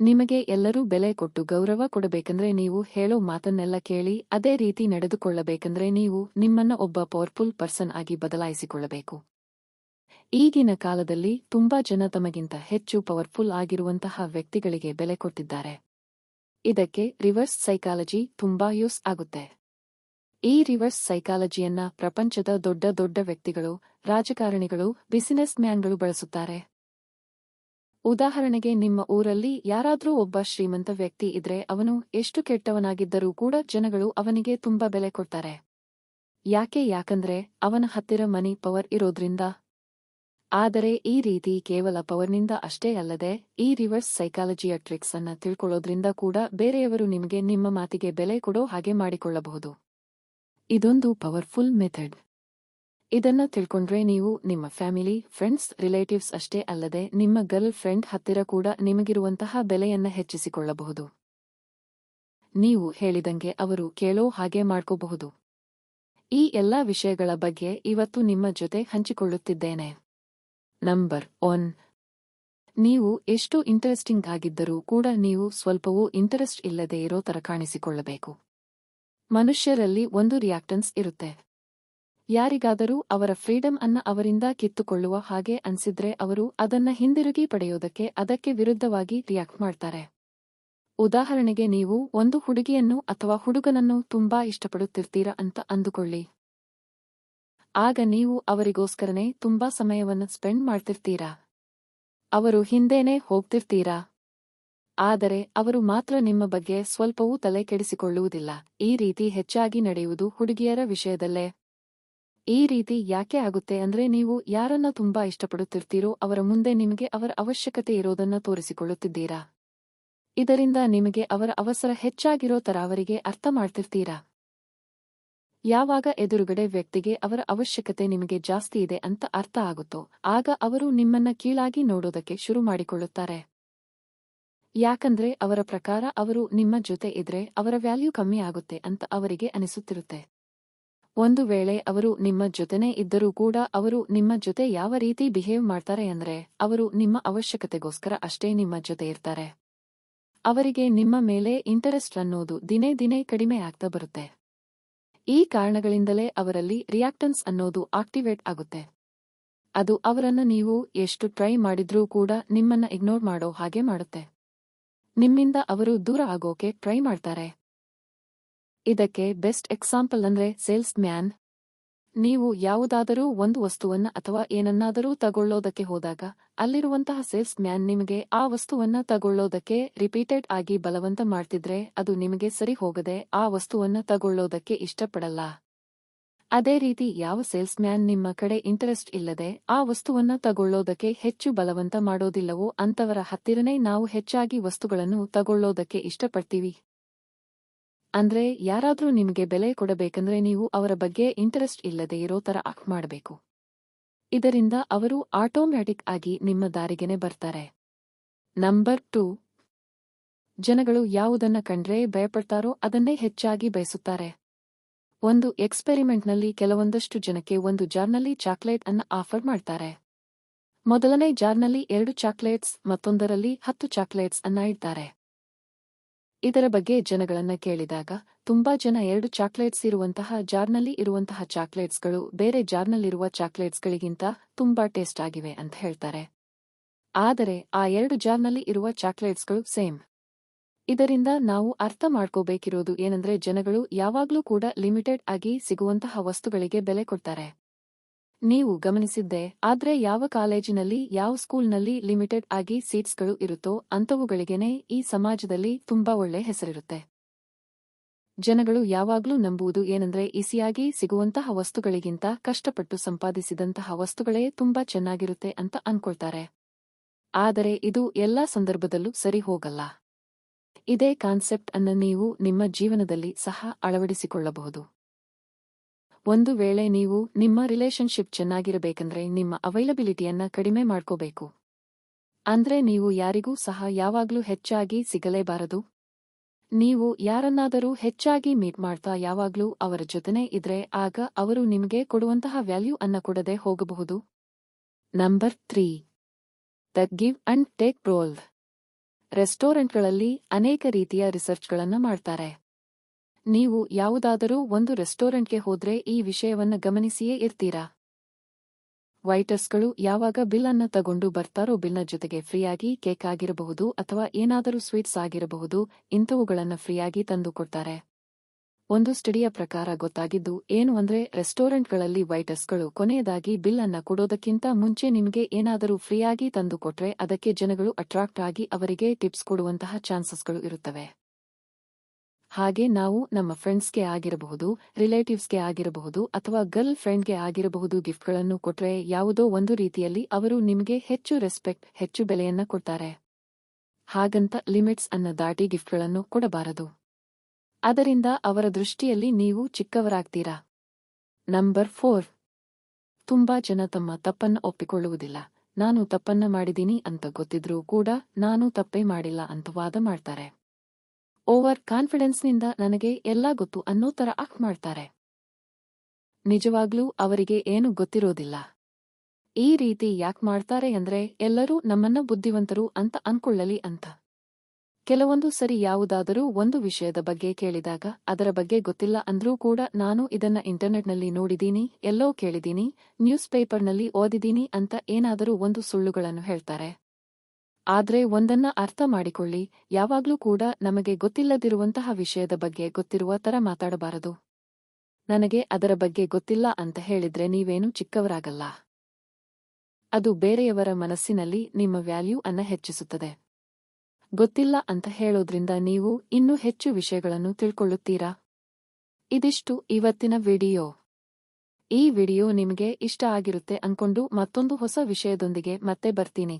ನಿಮಗೆ ಎಲ್ಲರೂ ಬೆಲೆ ಕೊಟ್ಟು ಗೌರವ ಕೊಡಬೇಕಂದ್ರೆ ನೀವು ಹೇಳೋ ಮಾತನ್ನೆಲ್ಲ ಕೇಳಿ ಅದೇ ರೀತಿ ನಡೆದುಕೊಳ್ಳಬೇಕಂದ್ರೆ ನೀವು ನಿಮ್ಮನ್ನ ಒಬ್ಬ ಪವರ್ಫುಲ್ ಪರ್ಸನ್ ಆಗಿ ಬದಲಾಯಿಸಿಕೊಳ್ಳಬೇಕು. ಈಗಿನ ಕಾಲದಲ್ಲಿ ತುಂಬಾ ಜನ ತಮಗಿಂತ ಹೆಚ್ಚು ಪವರ್ಫುಲ್ ಆಗಿರುವಂತಹ ವ್ಯಕ್ತಿಗಳಿಗೆ ಬೆಲೆ ಕೊಟ್ಟಿದ್ದಾರೆ. ಇದಕ್ಕೆ ರಿವರ್ಸ್ ಸೈಕಾಲಜಿ ತುಂಬಾ ಯೂಸ್ ಆಗುತ್ತೆ. ಈ ರಿವರ್ಸ್ ಸೈಕಾಲಜಿಯನ್ನ ಪ್ರಪಂಚದ ದೊಡ್ಡ ದೊಡ್ಡ ವ್ಯಕ್ತಿಗಳು, ರಾಜಕಾರಣಿಗಳು, ಬಿಸಿನೆಸ್ ಮ್ಯಾನ್ಗಳು ಬಳಸುತ್ತಾರೆ. ಉದಾಹರಣೆಗೆ ನಿಮ್ಮ ಊರಲ್ಲಿ ಯಾರಾದ್ರೂ ಒಬ್ಬ ಶ್ರೀಮಂತ ವ್ಯಕ್ತಿ ಇದ್ರೆ ಅವನು ಎಷ್ಟು ಕೆಟ್ಟವನಾಗಿದ್ದರೂ ಕೂಡ ಜನಗಳು ಅವನಿಗೆ ತುಂಬಾ ಬೆಲೆ ಕೊಡ್ತಾರೆ. ಯಾಕಂದ್ರೆ ಅವನ ಹತ್ತಿರ ಮನಿ ಪವರ್ ಇರೋದ್ರಿಂದ. ಆದರೆ ಈ ರೀತಿ ಕೇವಲ ಪವರ್ನಿಂದ ಅಷ್ಟೇ ಅಲ್ಲದೆ ಈ ರಿವರ್ಸ್ ಸೈಕಾಲಜಿಯ ಟ್ರಿಕ್ಸ್ ಅನ್ನ ತಿಳ್ಕೊಳ್ಳೋದ್ರಿಂದ ಕೂಡ ಬೇರೆಯವರು ನಿಮಗೆ ನಿಮ್ಮ ಮಾತಿಗೆ ಬೆಲೆ ಕೊಡೋ ಹಾಗೆ ಮಾಡಿಕೊಳ್ಳಬಹುದು. ಇದೊಂದು ಪವರ್ಫುಲ್ ಮೆಥಡ್. ಇದನ್ನ ತಿಳ್ಕೊಂಡ್ರೆ ನೀವು ನಿಮ್ಮ ಫ್ಯಾಮಿಲಿ, ಫ್ರೆಂಡ್ಸ್, ರಿಲೇಟಿವ್ಸ್ ಅಷ್ಟೇ ಅಲ್ಲದೆ ನಿಮ್ಮ ಗರ್ಲ್ ಫ್ರೆಂಡ್ ಹತ್ತಿರ ಕೂಡ ನಿಮಗಿರುವಂತಹ ಬೆಲೆಯನ್ನ ಹೆಚ್ಚಿಸಿಕೊಳ್ಳಬಹುದು. ನೀವು ಹೇಳಿದಂಗೆ ಅವರು ಕೇಳೋ ಹಾಗೆ ಮಾಡ್ಕೋಬಹುದು. ಈ ಎಲ್ಲಾ ವಿಷಯಗಳ ಬಗ್ಗೆ ಇವತ್ತು ನಿಮ್ಮ ಜೊತೆ ಹಂಚಿಕೊಳ್ಳುತ್ತಿದ್ದೇನೆ. ನಂಬರ್ 1. ನೀವು ಎಷ್ಟು ಇಂಟರೆಸ್ಟಿಂಗ್ ಆಗಿದ್ದರೂ ಕೂಡ ನೀವು ಸ್ವಲ್ಪವೂ ಇಂಟರೆಸ್ಟ್ ಇಲ್ಲದೆ ಇರೋ ತರ ಕಾಣಿಸಿಕೊಳ್ಳಬೇಕು. ಮನುಷ್ಯರಲ್ಲಿ ಒಂದು ರಿಯಾಕ್ಟನ್ಸ್ ಇರುತ್ತೆ. ಯಾರಿಗಾದರೂ ಅವರ ಫ್ರೀಡಮ್ ಅನ್ನ ಅವರಿಂದ ಕಿತ್ತುಕೊಳ್ಳುವ ಹಾಗೆ ಅನ್ಸಿದ್ರೆ ಅವರು ಅದನ್ನ ಹಿಂದಿರುಗಿ ಪಡೆಯೋದಕ್ಕೆ ಅದಕ್ಕೆ ವಿರುದ್ಧವಾಗಿ ರಿಯಾಕ್ಟ್ ಮಾಡ್ತಾರೆ. ಉದಾಹರಣೆಗೆ ನೀವು ಒಂದು ಹುಡುಗಿಯನ್ನು ಅಥವಾ ಹುಡುಗನನ್ನು ತುಂಬಾ ಇಷ್ಟಪಡುತ್ತಿರ್ತೀರಾ ಅಂತ ಅಂದುಕೊಳ್ಳಿ. ಆಗ ನೀವು ಅವರಿಗೋಸ್ಕರನೇ ತುಂಬಾ ಸಮಯವನ್ನು ಸ್ಪೆಂಡ್ ಮಾಡ್ತಿರ್ತೀರಾ. ಅವರು ಹಿಂದೆನೇ ಹೋಗ್ತಿರ್ತೀರಾ. ಆದರೆ ಅವರು ಮಾತ್ರ ನಿಮ್ಮ ಬಗ್ಗೆ ಸ್ವಲ್ಪವೂ ತಲೆ ಕೆಡಿಸಿಕೊಳ್ಳುವುದಿಲ್ಲ. ಈ ರೀತಿ ಹೆಚ್ಚಾಗಿ ನಡೆಯುವುದು ಹುಡುಗಿಯರ ವಿಷಯದಲ್ಲೇ. ಈ ರೀತಿ ಯಾಕೆ ಆಗುತ್ತೆ ಅಂದ್ರೆ ನೀವು ಯಾರನ್ನ ತುಂಬಾ ಇಷ್ಟಪಡುತ್ತಿರ್ತೀರೋ ಅವರ ಮುಂದೆ ನಿಮಗೆ ಅವರ ಅವಶ್ಯಕತೆ ಇರೋದನ್ನ ತೋರಿಸಿಕೊಳ್ಳುತ್ತಿದ್ದೀರಾ. ಇದರಿಂದ ನಿಮಗೆ ಅವರ ಅವಸರ ಹೆಚ್ಚಾಗಿರೋ ತರ ಅವರಿಗೆ ಅರ್ಥ ಮಾಡ್ತಿರ್ತೀರಾ. ಯಾವಾಗ ಎದುರುಗಡೆ ವ್ಯಕ್ತಿಗೆ ಅವರ ಅವಶ್ಯಕತೆ ನಿಮಗೆ ಜಾಸ್ತಿ ಇದೆ ಅಂತ ಅರ್ಥ ಆಗುತ್ತೋ ಆಗ ಅವರು ನಿಮ್ಮನ್ನ ಕೀಳಾಗಿ ನೋಡೋದಕ್ಕೆ ಶುರು ಮಾಡಿಕೊಳ್ಳುತ್ತಾರೆ. ಯಾಕಂದ್ರೆ ಅವರ ಪ್ರಕಾರ ಅವರು ನಿಮ್ಮ ಜೊತೆ ಇದ್ರೆ ಅವರ ವ್ಯಾಲ್ಯೂ ಕಮ್ಮಿ ಆಗುತ್ತೆ ಅಂತ ಅವರಿಗೆ ಅನಿಸುತ್ತಿರುತ್ತೆ. ಒಂದು ವೇಳೆ ಅವರು ನಿಮ್ಮ ಜೊತೆನೇ ಇದ್ದರೂ ಕೂಡ ಅವರು ನಿಮ್ಮ ಜೊತೆ ಯಾವ ರೀತಿ ಬಿಹೇವ್ ಮಾಡ್ತಾರೆ ಅಂದ್ರೆ ಅವರು ನಿಮ್ಮ ಅವಶ್ಯಕತೆಗೋಸ್ಕರ ಅಷ್ಟೇ ನಿಮ್ಮ ಜೊತೆ ಇರ್ತಾರೆ. ಅವರಿಗೆ ನಿಮ್ಮ ಮೇಲೆ ಇಂಟರೆಸ್ಟ್ ಅನ್ನೋದು ದಿನೇ ದಿನೇ ಕಡಿಮೆ ಆಗ್ತಾ ಬರುತ್ತೆ. ಈ ಕಾರಣಗಳಿಂದಲೇ ಅವರಲ್ಲಿ ರಿಯಾಕ್ಟನ್ಸ್ ಅನ್ನೋದು ಆಕ್ಟಿವೇಟ್ ಆಗುತ್ತೆ. ಅದು ಅವರನ್ನ ನೀವು ಎಷ್ಟು ಟ್ರೈ ಮಾಡಿದ್ರೂ ಕೂಡ ನಿಮ್ಮನ್ನ ಇಗ್ನೋರ್ ಮಾಡೋ ಹಾಗೆ ಮಾಡುತ್ತೆ. ನಿಮ್ಮಿಂದ ಅವರು ದೂರ ಆಗೋಕೆ ಟ್ರೈ ಮಾಡ್ತಾರೆ. ಇದಕ್ಕೆ ಬೆಸ್ಟ್ ಎಕ್ಸಾಂಪಲ್ ಅಂದ್ರೆ ಸೇಲ್ಸ್ ಮ್ಯಾನ್. ನೀವು ಯಾವುದಾದರೂ ಒಂದು ವಸ್ತುವನ್ನ ಅಥವಾ ಏನನ್ನಾದರೂ ತಗೊಳ್ಳೋದಕ್ಕೆ ಹೋದಾಗ ಅಲ್ಲಿರುವಂತಹ ಸೇಲ್ಸ್ ಮ್ಯಾನ್ ನಿಮಗೆ ಆ ವಸ್ತುವನ್ನ ತಗೊಳ್ಳೋದಕ್ಕೆ ರಿಪೀಟೆಡ್ ಆಗಿ ಬಲವಂತ ಮಾಡ್ತಿದ್ರೆ ಅದು ನಿಮಗೆ ಸರಿ ಹೋಗದೆ ಆ ವಸ್ತುವನ್ನ ತಗೊಳ್ಳೋದಕ್ಕೆ ಇಷ್ಟಪಡಲ್ಲ. ಅದೇ ರೀತಿ ಯಾವ ಸೇಲ್ಸ್ ಮ್ಯಾನ್ ನಿಮ್ಮ ಕಡೆ ಇಂಟರೆಸ್ಟ್ ಇಲ್ಲದೆ ಆ ವಸ್ತುವನ್ನ ತಗೊಳ್ಳೋದಕ್ಕೆ ಹೆಚ್ಚು ಬಲವಂತ ಮಾಡೋದಿಲ್ಲವೋ ಅಂತವರ ಹತ್ತಿರನೇ ನಾವು ಹೆಚ್ಚಾಗಿ ವಸ್ತುಗಳನ್ನು ತಗೊಳ್ಳೋದಕ್ಕೆ ಇಷ್ಟಪಡ್ತೀವಿ. ಅಂದ್ರೆ ಯಾರಾದ್ರೂ ನಿಮಗೆ ಬೆಲೆ ಕೊಡಬೇಕಂದ್ರೆ ನೀವು ಅವರ ಬಗ್ಗೆ ಇಂಟರೆಸ್ಟ್ ಇಲ್ಲದೆ ಇರೋ ತರ ಆಕ್ಟ್ ಮಾಡಬೇಕು. ಇದರಿಂದ ಅವರು ಆಟೋಮ್ಯಾಟಿಕ್ ಆಗಿ ನಿಮ್ಮ ದಾರಿಗೆನೆ ಬರ್ತಾರೆ. ನಂಬರ್ 2. ಜನಗಳು ಯಾವುದನ್ನ ಕಂಡ್ರೆ ಭಯಪಡ್ತಾರೋ ಅದನ್ನೇ ಹೆಚ್ಚಾಗಿ ಬಯಸುತ್ತಾರೆ. ಒಂದು ಎಕ್ಸ್ಪೆರಿಮೆಂಟ್ನಲ್ಲಿ ಕೆಲವೊಂದಷ್ಟು ಜನಕ್ಕೆ ಒಂದು ಜಾರ್ನಲ್ಲಿ ಚಾಕ್ಲೇಟ್ ಅನ್ನ ಆಫರ್ ಮಾಡ್ತಾರೆ. ಮೊದಲನೇ ಜಾರ್ನಲ್ಲಿ 2 ಚಾಕ್ಲೇಟ್ಸ್, ಮತ್ತೊಂದರಲ್ಲಿ 10 ಚಾಕ್ಲೇಟ್ಸ್ ಅನ್ನ ಇಡ್ತಾರೆ. ಇದರ ಬಗ್ಗೆ ಜನಗಳನ್ನ ಕೇಳಿದಾಗ ತುಂಬಾ ಜನ 2 ಚಾಕ್ಲೇಟ್ಸ್ ಇರುವಂತಹ ಜಾರ್ನಲ್ಲಿ ಇರುವಂತಹ ಚಾಕ್ಲೇಟ್ಸ್ಗಳು ಬೇರೆ ಜಾರ್ನಲ್ಲಿರುವ ಚಾಕ್ಲೇಟ್ಸ್ಗಳಿಗಿಂತ ತುಂಬಾ ಟೇಸ್ಟ್ ಆಗಿವೆ ಅಂತ ಹೇಳ್ತಾರೆ. ಆದರೆ ಆ 2 ಜಾರ್ನಲ್ಲಿ ಇರುವ ಚಾಕ್ಲೇಟ್ಸ್ಗಳು ಸೇಮ್. ಇದರಿಂದ ನಾವು ಅರ್ಥ ಮಾಡ್ಕೋಬೇಕಿರೋದು ಏನಂದ್ರೆ ಜನಗಳು ಯಾವಾಗ್ಲೂ ಕೂಡ ಲಿಮಿಟೆಡ್ ಆಗಿ ಸಿಗುವಂತಹ ವಸ್ತುಗಳಿಗೆ ಬೆಲೆ ಕೊಡ್ತಾರೆ. ನೀವು ಗಮನಿಸಿದ್ದೆ ಆದ್ರೆ ಯಾವ ಕಾಲೇಜಿನಲ್ಲಿ ಯಾವ ಸ್ಕೂಲ್ನಲ್ಲಿ ಲಿಮಿಟೆಡ್ ಆಗಿ ಸೀಟ್ಸ್ಗಳು ಇರುತ್ತೋ ಅಂಥವುಗಳಿಗೇನೆ ಈ ಸಮಾಜದಲ್ಲಿ ತುಂಬಾ ಒಳ್ಳೆ ಹೆಸರಿರುತ್ತೆ. ಜನಗಳು ಯಾವಾಗ್ಲೂ ನಂಬುವುದು ಏನಂದ್ರೆ ಈಸಿಯಾಗಿ ಸಿಗುವಂತಹ ವಸ್ತುಗಳಿಗಿಂತ ಕಷ್ಟಪಟ್ಟು ಸಂಪಾದಿಸಿದಂತಹ ವಸ್ತುಗಳೇ ತುಂಬಾ ಚೆನ್ನಾಗಿರುತ್ತೆ ಅಂತ ಅನ್ಕೊಳ್ತಾರೆ. ಆದರೆ ಇದು ಎಲ್ಲಾ ಸಂದರ್ಭದಲ್ಲೂ ಸರಿ ಹೋಗಲ್ಲ. ಇದೇ ಕಾನ್ಸೆಪ್ಟ್ ಅನ್ನು ನೀವು ನಿಮ್ಮ ಜೀವನದಲ್ಲಿ ಸಹ ಅಳವಡಿಸಿಕೊಳ್ಳಬಹುದು. ಒಂದು ವೇಳೆ ನೀವು ನಿಮ್ಮ ರಿಲೇಶನ್ಶಿಪ್ ಚೆನ್ನಾಗಿರಬೇಕಂದ್ರೆ ನಿಮ್ಮ ಅವೈಲಬಿಲಿಟಿಯನ್ನ ಕಡಿಮೆ ಮಾಡ್ಕೋಬೇಕು. ಅಂದ್ರೆ ನೀವು ಯಾರಿಗೂ ಸಹ ಯಾವಾಗ್ಲೂ ಹೆಚ್ಚಾಗಿ ಸಿಗಲೇಬಾರದು. ನೀವು ಯಾರನ್ನಾದರೂ ಹೆಚ್ಚಾಗಿ ಮೀಟ್ ಮಾಡ್ತಾ ಯಾವಾಗ್ಲೂ ಅವರ ಜೊತೆನೇ ಇದ್ರೆ ಆಗ ಅವರು ನಿಮಗೆ ಕೊಡುವಂತಹ ವ್ಯಾಲ್ಯೂ ಅನ್ನ ಕೊಡದೆ ಹೋಗಬಹುದು. Number 3. The give and take role. ರೆಸ್ಟೋರೆಂಟ್ಗಳಲ್ಲಿ ಅನೇಕ ರೀತಿಯ ರಿಸರ್ಚ್ಗಳನ್ನು ಮಾಡ್ತಾರೆ. ನೀವು ಯಾವುದಾದರೂ ಒಂದು ರೆಸ್ಟೋರೆಂಟ್ಗೆ ಹೋದ್ರೆ ಈ ವಿಷಯವನ್ನ ಗಮನಿಸಿಯೇ ಇರ್ತೀರಾ. ವೈಟರ್ಸ್ಗಳು ಯಾವಾಗ ಬಿಲ್ ಅನ್ನ ತಗೊಂಡು ಬರ್ತಾರೋ ಬಿಲ್ನ ಜೊತೆಗೆ ಫ್ರೀಯಾಗಿ ಕೇಕ್ ಆಗಿರಬಹುದು ಅಥವಾ ಏನಾದರೂ ಸ್ವೀಟ್ಸ್ ಆಗಿರಬಹುದು, ಇಂಥವುಗಳನ್ನ ಫ್ರೀಯಾಗಿ ತಂದು ಕೊಡ್ತಾರೆ. ಒಂದು ಸ್ಟಡಿಯ ಪ್ರಕಾರ ಗೊತ್ತಾಗಿದ್ದು ಏನು ಅಂದ್ರೆ ರೆಸ್ಟೋರೆಂಟ್ಗಳಲ್ಲಿ ವೈಟರ್ಸ್ಗಳು ಕೊನೆಯದಾಗಿ ಬಿಲ್ ಅನ್ನ ಕೊಡೋದಕ್ಕಿಂತ ಮುಂಚೆ ನಿಮಗೆ ಏನಾದರೂ ಫ್ರೀಯಾಗಿ ತಂದು ಕೊಟ್ರೆ ಅದಕ್ಕೆ ಜನಗಳು ಅಟ್ರಾಕ್ಟ್ ಆಗಿ ಅವರಿಗೆ ಟಿಪ್ಸ್ ಕೊಡುವಂತಹ ಚಾನ್ಸಸ್ಗಳು ಇರುತ್ತವೆ. ಹಾಗೆ ನಾವು ನಮ್ಮ ಫ್ರೆಂಡ್ಸ್ಗೆ ಆಗಿರಬಹುದು, ರಿಲೇಟಿವ್ಸ್ಗೆ ಆಗಿರಬಹುದು ಅಥವಾ ಗರ್ಲ್ ಫ್ರೆಂಡ್ಗೆ ಆಗಿರಬಹುದು ಗಿಫ್ಟ್ಗಳನ್ನು ಕೊಟ್ರೆ ಯಾವುದೋ ಒಂದು ರೀತಿಯಲ್ಲಿ ಅವರು ನಿಮಗೆ ಹೆಚ್ಚು ರೆಸ್ಪೆಕ್ಟ್, ಹೆಚ್ಚು ಬೆಲೆಯನ್ನ ಕೊಡ್ತಾರೆ. ಹಾಗಂತ ಲಿಮಿಟ್ಸ್ ಅನ್ನ ದಾಟಿ ಗಿಫ್ಟ್ಗಳನ್ನು ಕೊಡಬಾರದು. ಅದರಿಂದ ಅವರ ದೃಷ್ಟಿಯಲ್ಲಿ ನೀವು ಚಿಕ್ಕವರಾಗ್ತೀರಾ. ನಂಬರ್ 4. ತುಂಬಾ ಜನ ತಮ್ಮ ತಪ್ಪನ್ನ ಒಪ್ಪಿಕೊಳ್ಳುವುದಿಲ್ಲ. ನಾನು ತಪ್ಪನ್ನ ಮಾಡಿದೀನಿ ಅಂತ ಗೊತ್ತಿದ್ರೂ ಕೂಡ ನಾನು ತಪ್ಪೇ ಮಾಡಿಲ್ಲ ಅಂತ ವಾದ ಮಾಡ್ತಾರೆ. ಓವರ್ ಕಾನ್ಫಿಡೆನ್ಸ್ನಿಂದ ನನಗೆ ಎಲ್ಲಾ ಗೊತ್ತು ಅನ್ನೋ ತರ ಆಕ್ಟ್ ಮಾಡ್ತಾರೆ. ನಿಜವಾಗ್ಲೂ ಅವರಿಗೆ ಏನು ಗೊತ್ತಿರೋದಿಲ್ಲ. ಈ ರೀತಿ ಯಾಕ್ ಮಾಡ್ತಾರೆ ಅಂದ್ರೆ ಎಲ್ಲರೂ ನಮ್ಮನ್ನ ಬುದ್ಧಿವಂತರು ಅಂತ ಅನ್ಕೊಳ್ಳಲಿ ಅಂತ. ಕೆಲವೊಂದು ಸರಿ ಯಾವುದಾದರೂ ಒಂದು ವಿಷಯದ ಬಗ್ಗೆ ಕೇಳಿದಾಗ ಅದರ ಬಗ್ಗೆ ಗೊತ್ತಿಲ್ಲ ಅಂದ್ರೂ ಕೂಡ ನಾನು ಇದನ್ನ ಇಂಟರ್ನೆಟ್ನಲ್ಲಿ ನೋಡಿದೀನಿ, ಎಲ್ಲೋ ಕೇಳಿದೀನಿ, ನ್ಯೂಸ್ ಪೇಪರ್ನಲ್ಲಿ ಓದಿದೀನಿ ಅಂತ ಏನಾದರೂ ಒಂದು ಸುಳ್ಳುಗಳನ್ನು ಹೇಳ್ತಾರೆ. ಆದ್ರೆ ಒಂದನ್ನ ಅರ್ಥ ಮಾಡಿಕೊಳ್ಳಿ, ಯಾವಾಗ್ಲೂ ಕೂಡ ನಮಗೆ ಗೊತ್ತಿಲ್ಲದಿರುವಂತಹ ವಿಷಯದ ಬಗ್ಗೆ ಗೊತ್ತಿರುವ ತರ ಮಾತಾಡಬಾರದು. ನನಗೆ ಅದರ ಬಗ್ಗೆ ಗೊತ್ತಿಲ್ಲ ಅಂತ ಹೇಳಿದ್ರೆ ನೀವೇನು ಚಿಕ್ಕವರಾಗಲ್ಲ. ಅದು ಬೇರೆಯವರ ಮನಸ್ಸಿನಲ್ಲಿ ನಿಮ್ಮ ವ್ಯಾಲ್ಯೂ ಅನ್ನ ಹೆಚ್ಚಿಸುತ್ತದೆ. ಗೊತ್ತಿಲ್ಲ ಅಂತ ಹೇಳೋದ್ರಿಂದ ನೀವು ಇನ್ನೂ ಹೆಚ್ಚು ವಿಷಯಗಳನ್ನು ತಿಳ್ಕೊಳ್ಳುತ್ತೀರಾ. ಇದಿಷ್ಟು ಇವತ್ತಿನ ವಿಡಿಯೋ. ಈ ವಿಡಿಯೋ ನಿಮಗೆ ಇಷ್ಟ ಆಗಿರುತ್ತೆ ಅನ್ಕೊಂಡು ಮತ್ತೊಂದು ಹೊಸ ವಿಷಯದೊಂದಿಗೆ ಮತ್ತೆ ಬರ್ತೀನಿ.